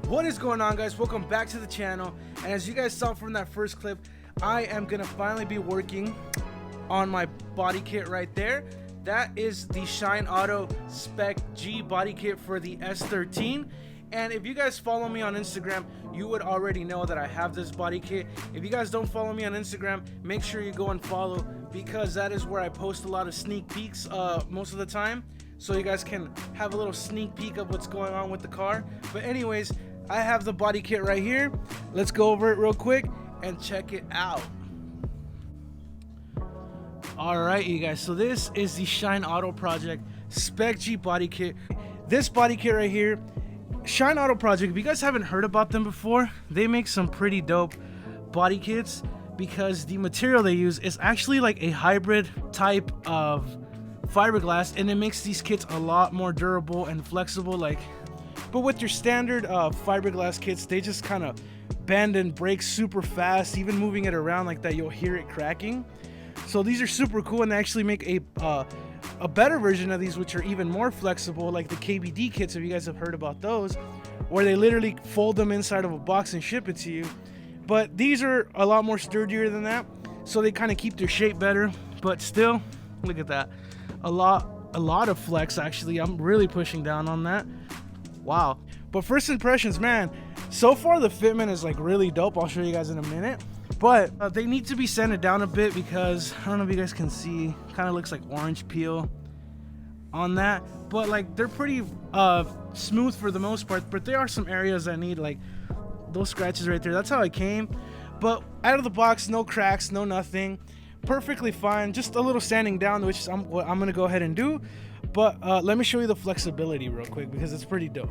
What is going on, guys? Welcome back to the channel. And as you guys saw from that first clip, I am gonna finally be working on my body kit right there. That is the Shine Auto Spec G body kit for the S13. And if you guys follow me on Instagram, you would already know that I have this body kit. If you guys don't follow me on Instagram, make sure you go and follow, because that is where I post a lot of sneak peeks most of the time, so you guys can have a little sneak peek of what's going on with the car. But anyways, I have the body kit right here. Let's go over it real quick and check it out. All right, you guys, so this is the Shine Auto Project Spec G body kit. This body kit right here, Shine Auto Project, if you guys haven't heard about them before, they make some pretty dope body kits, because the material they use is actually like a hybrid type of fiberglass, and it makes these kits a lot more durable and flexible. But with your standard fiberglass kits, they just kind of bend and break super fast. Even moving it around like that, you'll hear it cracking. So these are super cool, and they actually make a better version of these, which are even more flexible, like the KBD kits, if you guys have heard about those, where they literally fold them inside of a box and ship it to you. But these are a lot more sturdier than that, so they kind of keep their shape better. But still, look at that, a lot of flex. Actually, I'm really pushing down on that. Wow. But first impressions, man, so far the fitment is like really dope. I'll show you guys in a minute. But they need to be sanded down a bit, because I don't know if you guys can see, kind of looks like orange peel on that. But like, they're pretty smooth for the most part, but there are some areas that need, like those scratches right there. That's how it came. But out of the box, no cracks, no nothing, perfectly fine. Just a little sanding down, which is what I'm gonna go ahead and do. But let me show you the flexibility real quick, because it's pretty dope.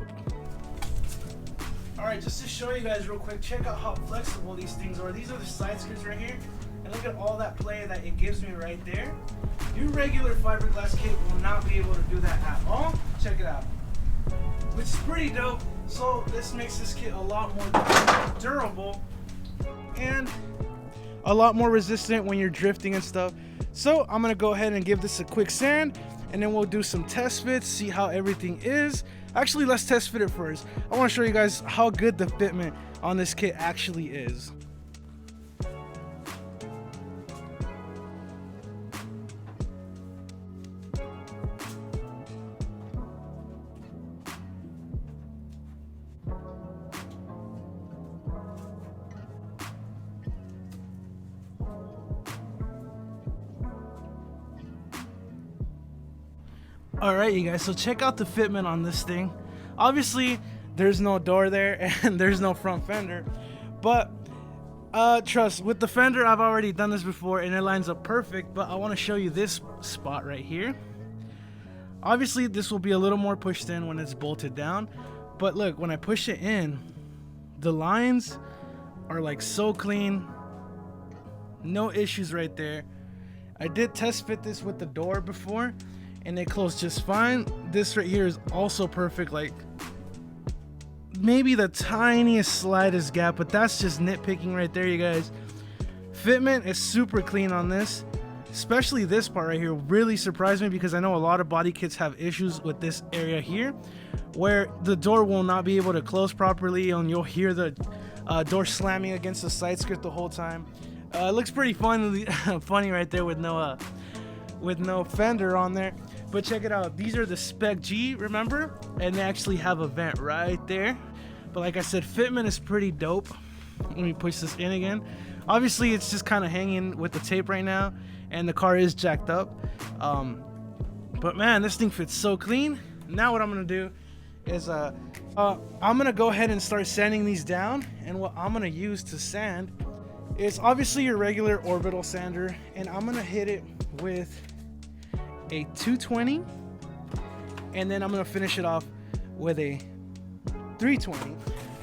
Alright, just to show you guys real quick, check out how flexible these things are. These are the side skirts right here, and look at all that play that it gives me right there. Your regular fiberglass kit will not be able to do that at all. Check it out, which is pretty dope. So this makes this kit a lot more durable and a lot more resistant when you're drifting and stuff. So I'm gonna go ahead and give this a quick sand, and then we'll do some test fits, see how everything is. Actually, let's test fit it first. I want to show you guys how good the fitment on this kit actually is. Alright, you guys, so check out the fitment on this thing. Obviously, there's no door there and there's no front fender, but trust, with the fender, I've already done this before and it lines up perfect. But I want to show you this spot right here. Obviously, this will be a little more pushed in when it's bolted down, but look, when I push it in, the lines are like so clean, no issues right there. I did test fit this with the door before, and they close just fine. This right here is also perfect, like maybe the tiniest slightest gap, but that's just nitpicking right there, you guys. Fitment is super clean on this, especially this part right here really surprised me, because I know a lot of body kits have issues with this area here where the door will not be able to close properly, and you'll hear the door slamming against the side skirt the whole time. It looks pretty funny right there with no fender on there. But check it out, these are the Spec G, remember? And they actually have a vent right there. But like I said, fitment is pretty dope. Let me push this in again. Obviously, it's just kind of hanging with the tape right now, and the car is jacked up. But man, this thing fits so clean. Now what I'm gonna do is I'm gonna go ahead and start sanding these down. And what I'm gonna use to sand is obviously your regular orbital sander, and I'm gonna hit it with a 220, and then I'm gonna finish it off with a 320.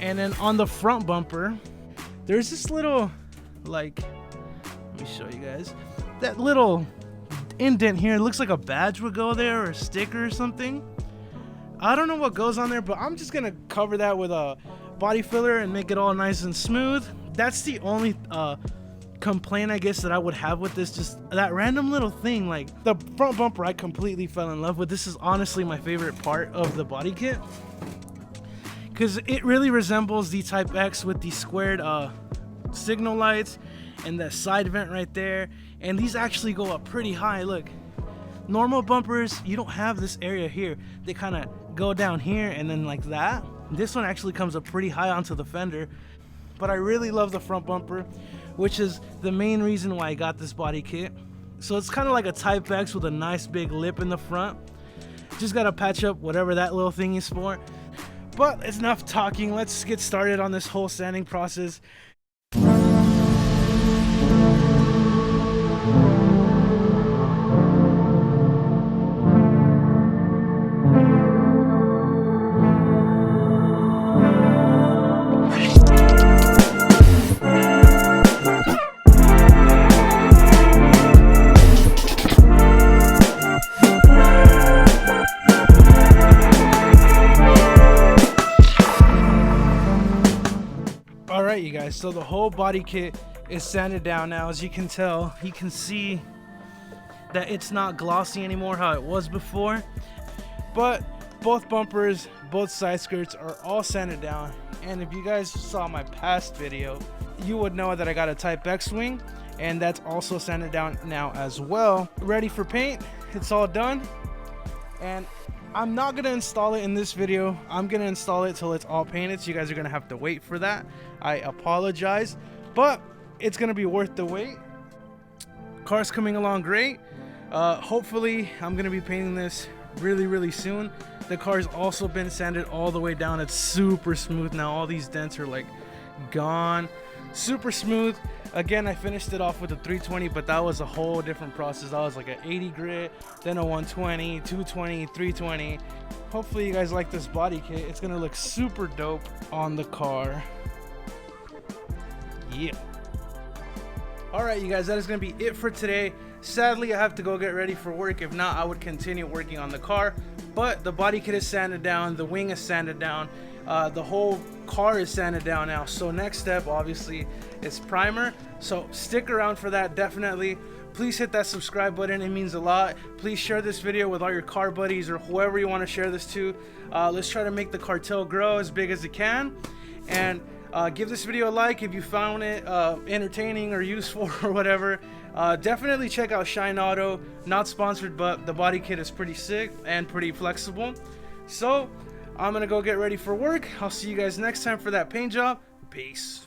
And then on the front bumper, there's this little, like, let me show you guys, that little indent here. It looks like a badge would go there, or a sticker or something. I don't know what goes on there, but I'm just gonna cover that with a body filler and make it all nice and smooth. That's the only complaint, I guess, that I would have with this. Just that random little thing. Like, the front bumper I completely fell in love with. This is honestly my favorite part of the body kit, because it really resembles the Type X with the squared signal lights and the side vent right there. And these actually go up pretty high. Look, normal bumpers, you don't have this area here. They kind of go down here and then like that. This one actually comes up pretty high onto the fender. But I really love the front bumper, which is the main reason why I got this body kit. So it's kind of like a Type X with a nice big lip in the front. Just gotta patch up whatever that little thing is for. But it's enough talking. Let's get started on this whole sanding process. Alright, you guys, so the whole body kit is sanded down now. As you can tell, you can see that it's not glossy anymore how it was before. But both bumpers, both side skirts are all sanded down. And if you guys saw my past video, you would know that I got a Type X wing, and that's also sanded down now as well. Ready for paint. It's all done. And I'm not gonna install it in this video. I'm gonna install it till it's all painted, so you guys are gonna have to wait for that. I apologize, but it's gonna be worth the wait. Car's coming along great. Hopefully I'm gonna be painting this really soon. The car's also been sanded all the way down. It's super smooth now. All these dents are like gone. Super smooth. Again, I finished it off with a 320, but that was a whole different process. That was like an 80 grit, then a 120, 220, 320. Hopefully you guys like this body kit. It's gonna look super dope on the car. Yeah. Alright, you guys, that is gonna be it for today. Sadly, I have to go get ready for work. If not, I would continue working on the car. But the body kit is sanded down, the wing is sanded down, the whole car is sanded down now. So next step, obviously, is primer. So stick around for that, definitely. Please hit that subscribe button, it means a lot. Please share this video with all your car buddies or whoever you want to share this to. Let's try to make the cartel grow as big as it can. And give this video a like if you found it entertaining or useful or whatever. Definitely check out Shine Auto. Not sponsored, but the body kit is pretty sick and pretty flexible. So I'm gonna go get ready for work. I'll see you guys next time for that paint job. Peace.